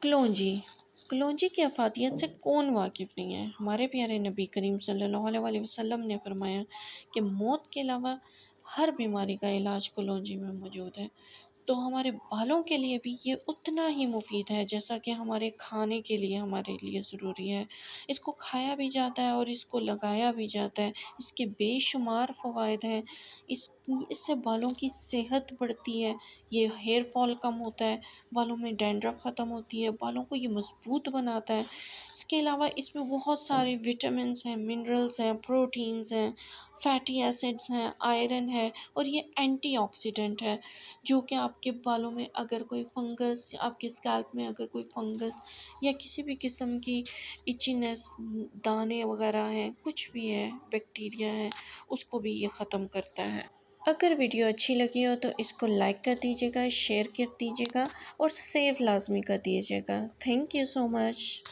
کلونجی کلونجی کی افادیت سے کون واقف نہیں ہے؟ ہمارے پیارے نبی کریم صلی اللہ علیہ وسلم نے فرمایا کہ موت کے علاوہ ہر بیماری کا علاج کلونجی میں موجود ہے۔ تو ہمارے بالوں کے لیے بھی یہ اتنا ہی مفید ہے جیسا کہ ہمارے کھانے کے لیے ہمارے لیے ضروری ہے۔ اس کو کھایا بھی جاتا ہے اور اس کو لگایا بھی جاتا ہے۔ اس کے بے شمار فوائد ہیں۔ اس سے بالوں کی صحت بڑھتی ہے، یہ ہیئر فال کم ہوتا ہے، بالوں میں ڈینڈرف ختم ہوتی ہے، بالوں کو یہ مضبوط بناتا ہے۔ اس کے علاوہ اس میں بہت سارے وٹامنس ہیں، منرلز ہیں، پروٹینز ہیں، فیٹی ایسڈز ہیں، آئرن ہے، اور یہ اینٹی آکسیڈنٹ ہے، جو کہ آپ کے بالوں میں اگر کوئی فنگس، آپ کے اسکیلپ میں اگر کوئی فنگس یا کسی بھی قسم کی ایچینس، دانے وغیرہ ہیں، کچھ بھی ہے، بیکٹیریا ہے، اس کو بھی یہ ختم کرتا ہے۔ اگر ویڈیو اچھی لگی ہو تو اس کو لائک کر دیجیے گا، شیئر کر دیجیے گا اور سیو لازمی کر دیجیے گا۔ Thank you so much.